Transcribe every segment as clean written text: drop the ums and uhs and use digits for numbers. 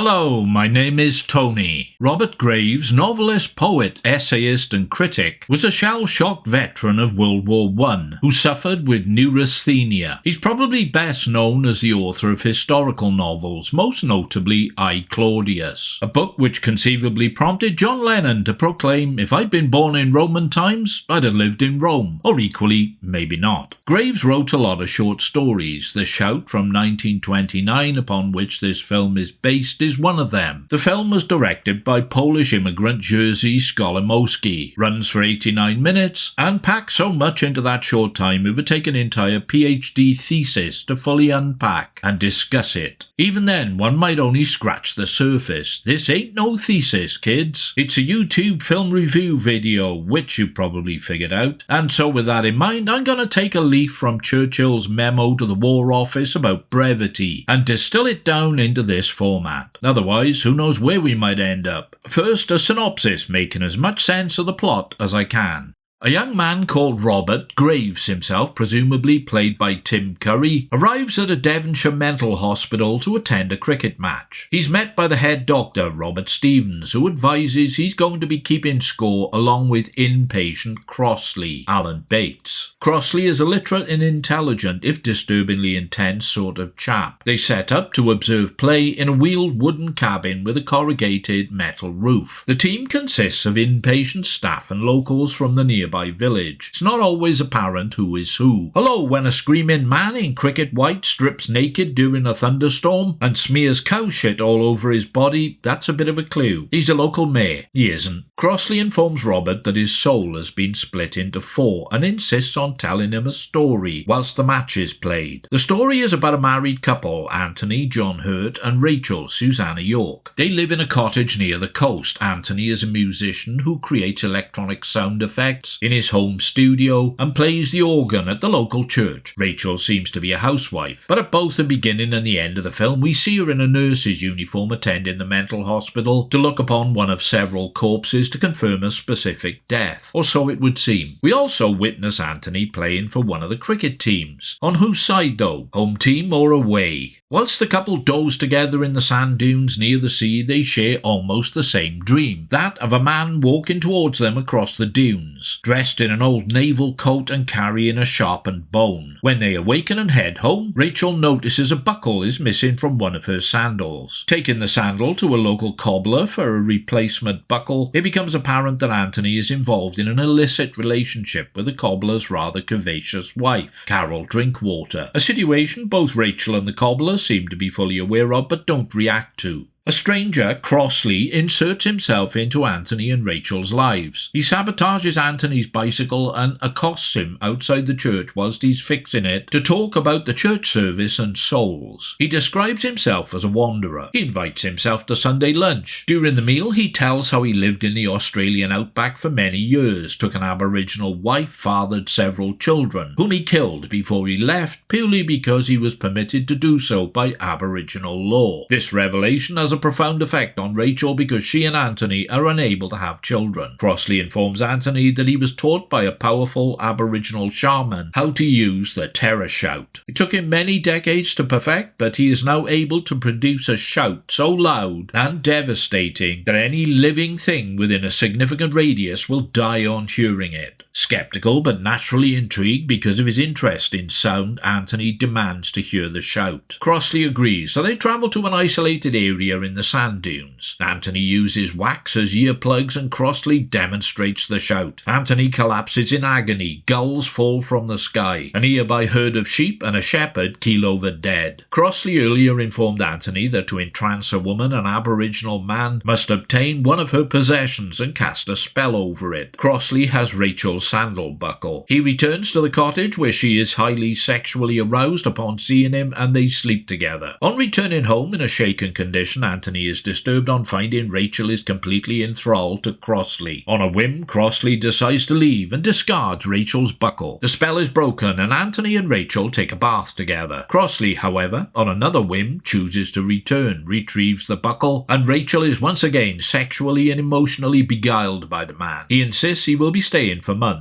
Hello, my name is Tony. Robert Graves, novelist, poet, essayist and critic, was a shell-shocked veteran of World War I who suffered with neurasthenia. He's probably best known as the author of historical novels, most notably I, Claudius, a book which conceivably prompted John Lennon to proclaim, if I'd been born in Roman times, I'd have lived in Rome, or equally, maybe not. Graves wrote a lot of short stories. The Shout from 1929, upon which this film is based, is one of them. The film was directed by Polish immigrant Jerzy Skolimowski, runs for 89 minutes, and packs so much into that short time it would take an entire PhD thesis to fully unpack and discuss it. Even then, one might only scratch the surface. This ain't no thesis, kids. It's a YouTube film review video, which you probably figured out. And so with that in mind, I'm gonna take a leaf from Churchill's memo to the War Office about brevity and distill it down into this format. Otherwise, who knows where we might end up. First, a synopsis, making as much sense of the plot as I can. A young man called Robert, Graves himself, presumably played by Tim Curry, arrives at a Devonshire mental hospital to attend a cricket match. He's met by the head doctor, Robert Stevens, who advises he's going to be keeping score along with inpatient Crossley, Alan Bates. Crossley is a literate and intelligent, if disturbingly intense, sort of chap. They set up to observe play in a wheeled wooden cabin with a corrugated metal roof. The team consists of inpatient staff and locals from the nearby village. It's not always apparent who is who. Although when a screaming man in cricket white strips naked during a thunderstorm and smears cow shit all over his body, that's a bit of a clue. He's a local mayor. He isn't. Crossley informs Robert that his soul has been split into four and insists on telling him a story whilst the match is played. The story is about a married couple, Anthony, John Hurt, and Rachel, Susanna York. They live in a cottage near the coast. Anthony is a musician who creates electronic sound effects in his home studio and plays the organ at the local church. Rachel seems to be a housewife, but at both the beginning and the end of the film we see her in a nurse's uniform attending the mental hospital to look upon one of several corpses to confirm a specific death, or so it would seem. We also witness Anthony playing for one of the cricket teams. On whose side though? Home team or away? Whilst the couple doze together in the sand dunes near the sea, they share almost the same dream, that of a man walking towards them across the dunes, dressed in an old naval coat and carrying a sharpened bone. When they awaken and head home, Rachel notices a buckle is missing from one of her sandals. Taking the sandal to a local cobbler for a replacement buckle, it becomes apparent that Anthony is involved in an illicit relationship with the cobbler's rather curvaceous wife, Carol Drinkwater, a situation both Rachel and the cobbler seem to be fully aware of but don't react to. A stranger, Crossley, inserts himself into Anthony and Rachel's lives. He sabotages Anthony's bicycle and accosts him outside the church whilst he's fixing it to talk about the church service and souls. He describes himself as a wanderer. He invites himself to Sunday lunch. During the meal, he tells how he lived in the Australian outback for many years, took an Aboriginal wife, fathered several children, whom he killed before he left purely because he was permitted to do so by Aboriginal law. This revelation has a profound effect on Rachel because she and Anthony are unable to have children. Crossley informs Anthony that he was taught by a powerful Aboriginal shaman how to use the terror shout. It took him many decades to perfect, but he is now able to produce a shout so loud and devastating that any living thing within a significant radius will die on hearing it. Skeptical but naturally intrigued because of his interest in sound, Anthony demands to hear the shout. Crossley agrees, so they travel to an isolated area in the sand dunes. Anthony uses wax as earplugs and Crossley demonstrates the shout. Anthony collapses in agony, gulls fall from the sky, a nearby herd of sheep and a shepherd keel over dead. Crossley earlier informed Anthony that to entrance a woman, an Aboriginal man must obtain one of her possessions and cast a spell over it. Crossley has Rachel's sandal buckle. He returns to the cottage where she is highly sexually aroused upon seeing him and they sleep together. On returning home in a shaken condition, Anthony is disturbed on finding Rachel is completely enthralled to Crossley. On a whim, Crossley decides to leave and discards Rachel's buckle. The spell is broken and Anthony and Rachel take a bath together. Crossley, however, on another whim, chooses to return, retrieves the buckle, and Rachel is once again sexually and emotionally beguiled by the man. He insists he will be staying for months.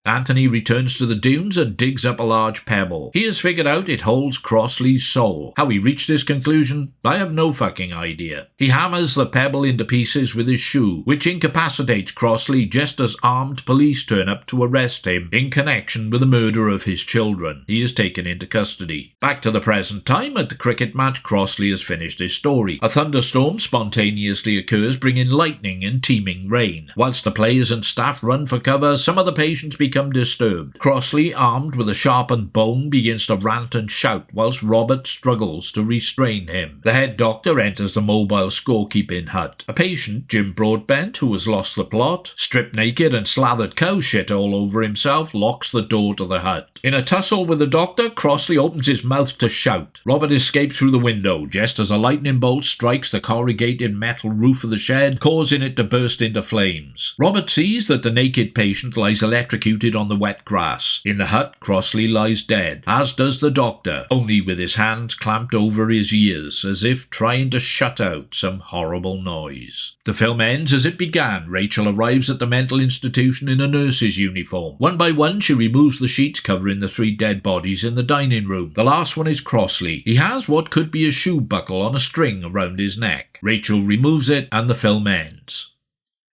Anthony returns to the dunes and digs up a large pebble. He has figured out it holds Crossley's soul. How he reached this conclusion, I have no fucking idea. He hammers the pebble into pieces with his shoe, which incapacitates Crossley just as armed police turn up to arrest him in connection with the murder of his children. He is taken into custody. Back to the present time, at the cricket match, Crossley has finished his story. A thunderstorm spontaneously occurs, bringing lightning and teeming rain. Whilst the players and staff run for cover, some of the patients become disturbed. Crossley, armed with a sharpened bone, begins to rant and shout, whilst Robert struggles to restrain him. The head doctor enters the mobile scorekeeping hut. A patient, Jim Broadbent, who has lost the plot, stripped naked and slathered cow shit all over himself, locks the door to the hut. In a tussle with the doctor, Crossley opens his mouth to shout. Robert escapes through the window, just as a lightning bolt strikes the corrugated metal roof of the shed, causing it to burst into flames. Robert sees that the naked patient lies electrocuted on the wet grass. In the hut, Crossley lies dead, as does the doctor, only with his hands clamped over his ears, as if trying to shut out some horrible noise. The film ends as it began. Rachel arrives at the mental institution in a nurse's uniform. One by one, she removes the sheets covering the 3 dead bodies in the dining room. The last one is Crossley. He has what could be a shoe buckle on a string around his neck. Rachel removes it, and the film ends.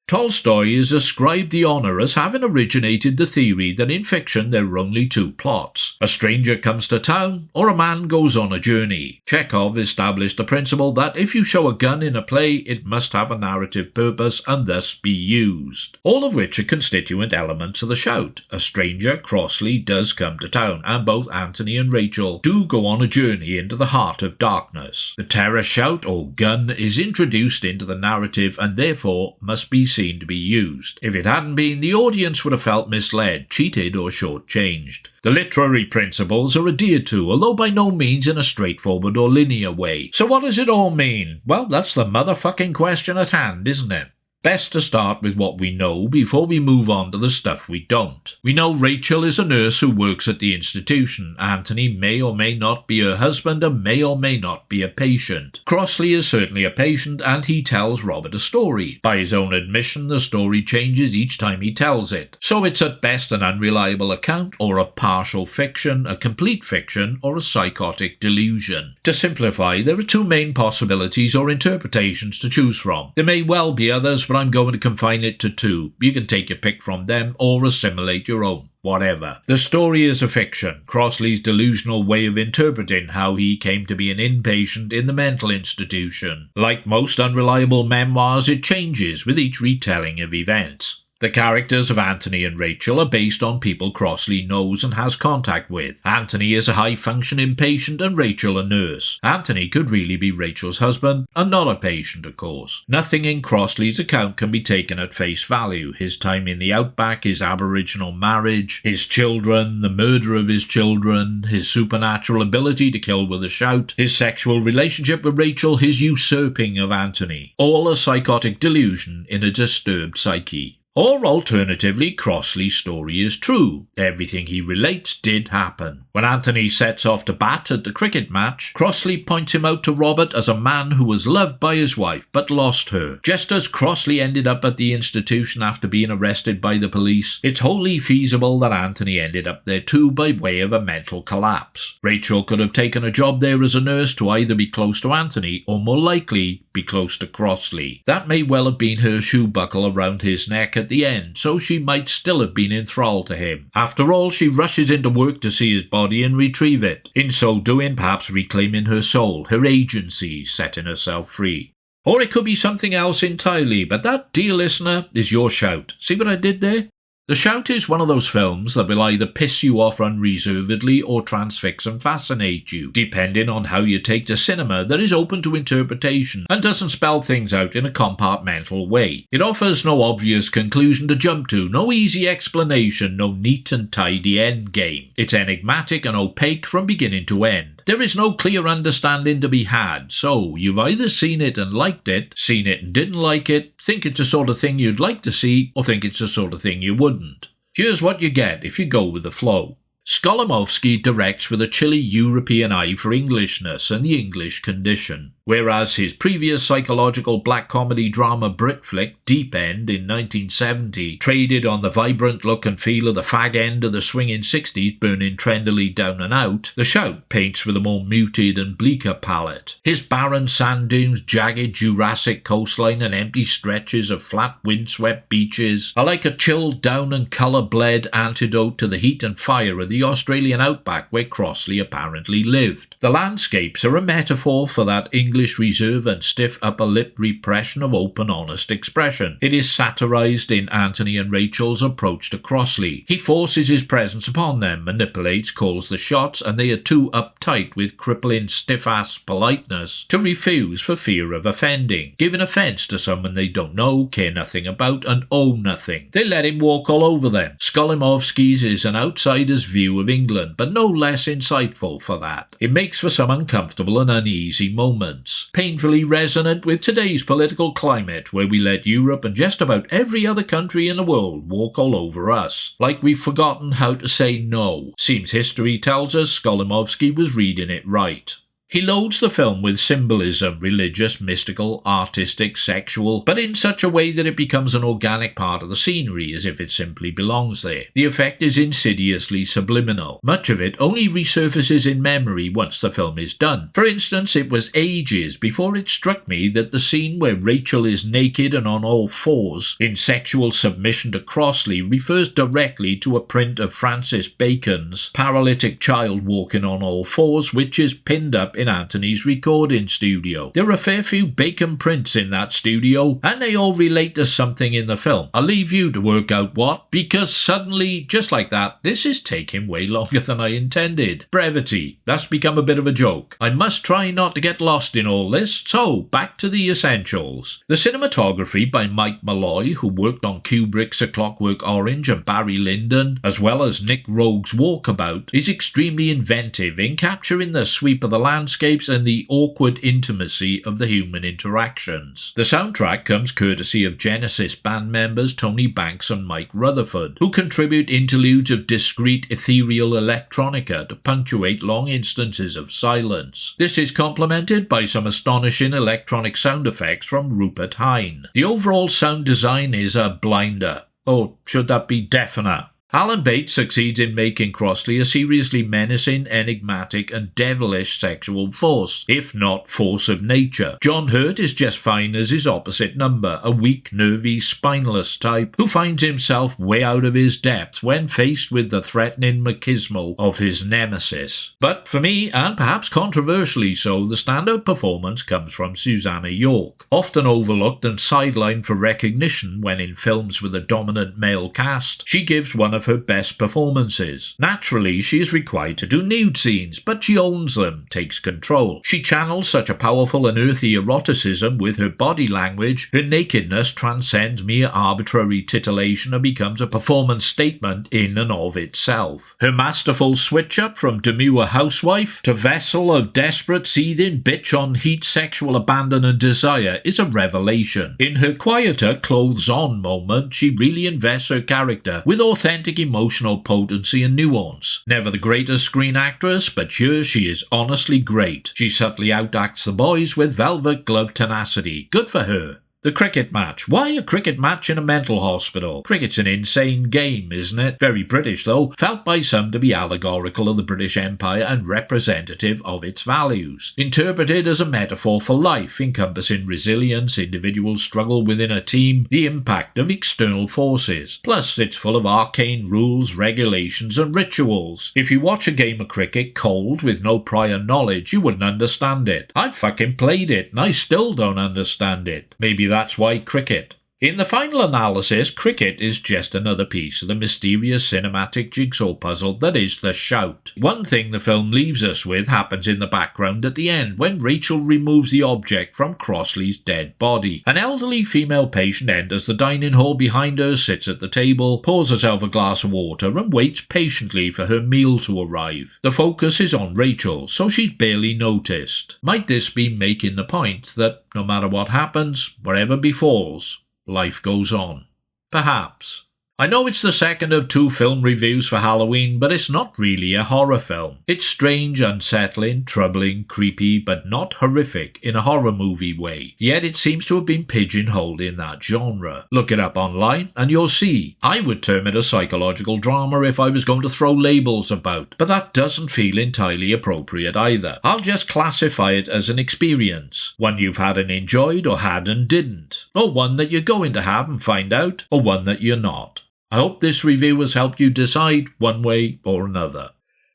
Tolstoy is ascribed the honour as having originated the theory that in fiction there are only 2 plots. A stranger comes to town, or a man goes on a journey. Chekhov established the principle that if you show a gun in a play, it must have a narrative purpose and thus be used. All of which are constituent elements of the shout. A stranger, Crossley, does come to town, and both Anthony and Rachel do go on a journey into the heart of darkness. The terror shout, or gun, is introduced into the narrative and therefore must be seen to be used. If it hadn't been, the audience would have felt misled, cheated, or shortchanged. The literary principles are adhered to, although by no means in a straightforward or linear way. So what does it all mean? Well, that's the motherfucking question at hand, isn't it? Best to start with what we know before we move on to the stuff we don't. We know Rachel is a nurse who works at the institution. Anthony may or may not be her husband and may or may not be a patient. Crossley is certainly a patient, and he tells Robert a story. By his own admission, the story changes each time he tells it. So it's at best an unreliable account, or a partial fiction, a complete fiction, or a psychotic delusion. To simplify, there are 2 main possibilities or interpretations to choose from. There may well be others, but I'm going to confine it to 2. You can take your pick from them or assimilate your own. Whatever. The story is a fiction, Crossley's delusional way of interpreting how he came to be an inpatient in the mental institution. Like most unreliable memoirs, it changes with each retelling of events. The characters of Anthony and Rachel are based on people Crossley knows and has contact with. Anthony is a high-functioning patient and Rachel a nurse. Anthony could really be Rachel's husband, and not a patient, of course. Nothing in Crossley's account can be taken at face value. His time in the outback, his aboriginal marriage, his children, the murder of his children, his supernatural ability to kill with a shout, his sexual relationship with Rachel, his usurping of Anthony. All a psychotic delusion in a disturbed psyche. Or alternatively, Crossley's story is true. Everything he relates did happen. When Anthony sets off to bat at the cricket match, Crossley points him out to Robert as a man who was loved by his wife but lost her. Just as Crossley ended up at the institution after being arrested by the police, it's wholly feasible that Anthony ended up there too by way of a mental collapse. Rachel could have taken a job there as a nurse to either be close to Anthony or more likely be close to Crossley. That may well have been her shoe buckle around his neck at the end, so she might still have been enthralled to him. After all, she rushes into work to see his body and retrieve it, in so doing perhaps reclaiming her soul, her agency, setting herself free. Or it could be something else entirely, but that, dear listener, is your shout. See what I did there? The Shout is one of those films that will either piss you off unreservedly or transfix and fascinate you, depending on how you take to cinema that is open to interpretation and doesn't spell things out in a compartmental way. It offers no obvious conclusion to jump to, no easy explanation, no neat and tidy endgame. It's enigmatic and opaque from beginning to end. There is no clear understanding to be had, so you've either seen it and liked it, seen it and didn't like it, think it's the sort of thing you'd like to see, or think it's the sort of thing you wouldn't. Here's what you get if you go with the flow. Skolimowski directs with a chilly European eye for Englishness and the English condition. Whereas his previous psychological black comedy drama Brit flick Deep End in 1970 traded on the vibrant look and feel of the fag end of the swinging 60s burning trendily down and out, The Shout paints with a more muted and bleaker palette. His barren sand dunes, jagged Jurassic coastline and empty stretches of flat windswept beaches are like a chilled down and colour-bled antidote to the heat and fire of the Australian outback where Crossley apparently lived. The landscapes are a metaphor for that English reserve and stiff upper-lip repression of open, honest expression. It is satirised in Anthony and Rachel's approach to Crossley. He forces his presence upon them, manipulates, calls the shots, and they are too uptight with crippling stiff-ass politeness to refuse for fear of offending, giving offence to someone they don't know, care nothing about, and owe nothing. They let him walk all over them. Skolimovsky's is an outsider's view of England, but no less insightful for that. It makes for some uncomfortable and uneasy moments, painfully resonant with today's political climate, where we let Europe and just about every other country in the world walk all over us, like we've forgotten how to say no. Seems history tells us Skolimovsky was reading it right. He loads the film with symbolism, religious, mystical, artistic, sexual, but in such a way that it becomes an organic part of the scenery, as if it simply belongs there. The effect is insidiously subliminal. Much of it only resurfaces in memory once the film is done. For instance, it was ages before it struck me that the scene where Rachel is naked and on all fours in sexual submission to Crossley refers directly to a print of Francis Bacon's paralytic child walking on all fours, which is pinned up in Anthony's recording studio. There are a fair few Bacon prints in that studio, and they all relate to something in the film. I'll leave you to work out what, because suddenly, just like that, this is taking way longer than I intended. Brevity, that's become a bit of a joke. I must try not to get lost in all this, so back to the essentials. The cinematography by Mike Malloy, who worked on Kubrick's A Clockwork Orange and Barry Lyndon, as well as Nick Rogue's Walkabout, is extremely inventive in capturing the sweep of the landscapes and the awkward intimacy of the human interactions. The soundtrack comes courtesy of Genesis band members Tony Banks and Mike Rutherford, who contribute interludes of discreet ethereal electronica to punctuate long instances of silence. This is complemented by some astonishing electronic sound effects from Rupert Hine. The overall sound design is a blinder. Or should that be deafener? Alan Bates succeeds in making Crossley a seriously menacing, enigmatic and devilish sexual force, if not force of nature. John Hurt is just fine as his opposite number, a weak, nervy, spineless type who finds himself way out of his depth when faced with the threatening machismo of his nemesis. But for me, and perhaps controversially so, the standout performance comes from Susanna York. Often overlooked and sidelined for recognition when in films with a dominant male cast, she gives one of her best performances. Naturally, she is required to do nude scenes, but she owns them, takes control. She channels such a powerful and earthy eroticism with her body language, her nakedness transcends mere arbitrary titillation and becomes a performance statement in and of itself. Her masterful switch-up from demure housewife to vessel of desperate, seething, bitch-on-heat sexual abandon and desire is a revelation. In her quieter, clothes-on moment, she really invests her character with authentic emotional potency and nuance. Never the greatest screen actress, but here she is honestly great. She subtly outacts the boys with velvet glove tenacity. Good for her. The cricket match. Why a cricket match in a mental hospital? Cricket's an insane game, isn't it? Very British, though, felt by some to be allegorical of the British Empire and representative of its values. Interpreted as a metaphor for life, encompassing resilience, individual struggle within a team, the impact of external forces. Plus, it's full of arcane rules, regulations, and rituals. If you watch a game of cricket cold with no prior knowledge, you wouldn't understand it. I've fucking played it, and I still don't understand it. Maybe that's why cricket. In the final analysis, cricket is just another piece of the mysterious cinematic jigsaw puzzle that is The Shout. One thing the film leaves us with happens in the background at the end when Rachel removes the object from Crossley's dead body. An elderly female patient enters the dining hall behind her, sits at the table, pours herself a glass of water and waits patiently for her meal to arrive. The focus is on Rachel, so she's barely noticed. Might this be making the point that no matter what happens, whatever befalls, life goes on? Perhaps. I know it's the second of 2 film reviews for Halloween, but it's not really a horror film. It's strange, unsettling, troubling, creepy, but not horrific in a horror movie way. Yet it seems to have been pigeonholed in that genre. Look it up online and you'll see. I would term it a psychological drama if I was going to throw labels about, but that doesn't feel entirely appropriate either. I'll just classify it as an experience. One you've had and enjoyed, or had and didn't. Or one that you're going to have and find out, or one that you're not. I hope this review has helped you decide one way or another.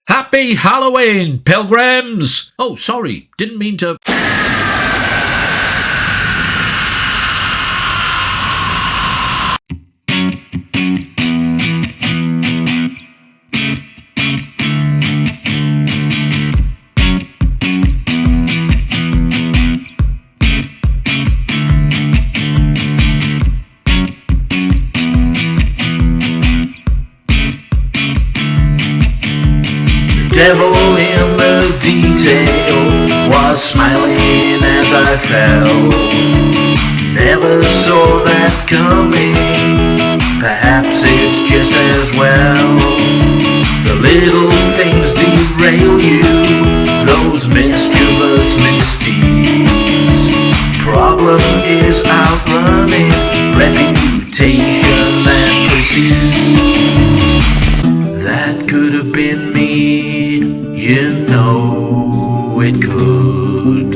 Happy Halloween, pilgrims! Oh, sorry, didn't mean to... Devil in the detail was smiling as I fell. Never saw that coming. Perhaps it's just as well. The little things derail you, those mischievous misdeeds. Problem is outrunning reputation that precedes. That could have been me. You know it could.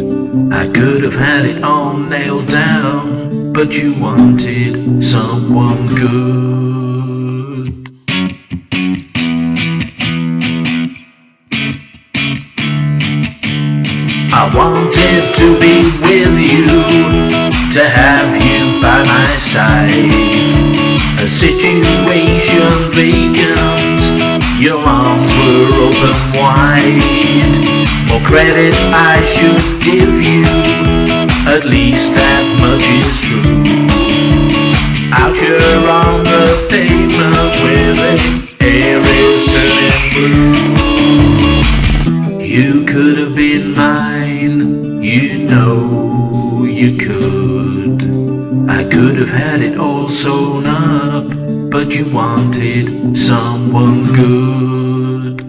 I could have had it all nailed down, but you wanted someone good. I wanted to be with you, to have you by my side. A situation vacant, your arms were open wide. More credit I should give you, at least that much is true. Out here on the pavement where the air is turning blue. You could have been mine, you know you could. I could have had it all sewn up, but you wanted someone good.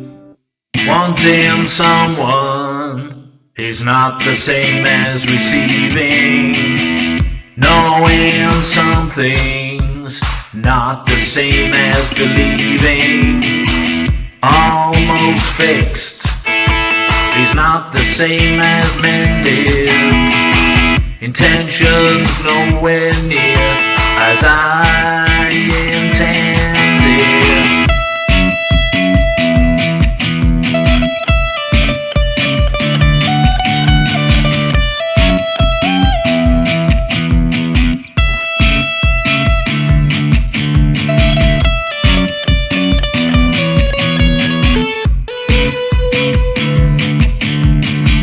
Wanting someone is not the same as receiving. Knowing something's not the same as believing. Almost fixed is not the same as mended. Intentions nowhere near as I intended.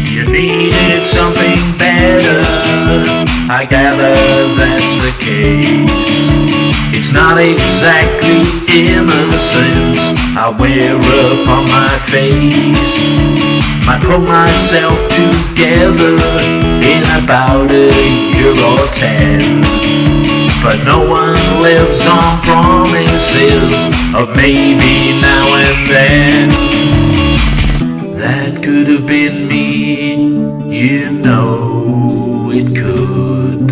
You needed something better, I gather that's the case. It's not exactly innocence I wear upon my face. Might pull myself together in about a year or 10, but no one lives on promises of maybe now and then. That could have been me, you know it could.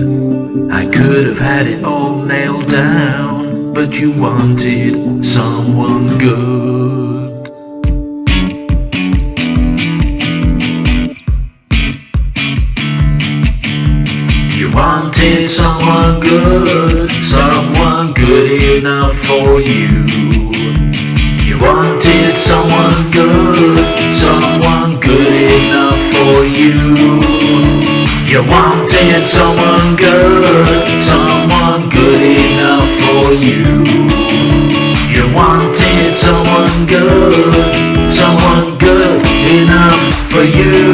I could have had it all nailed down, but you wanted someone good. You wanted someone good enough for you. You wanted someone good enough for you. You wanted someone good enough for you. You wanted someone good enough for you.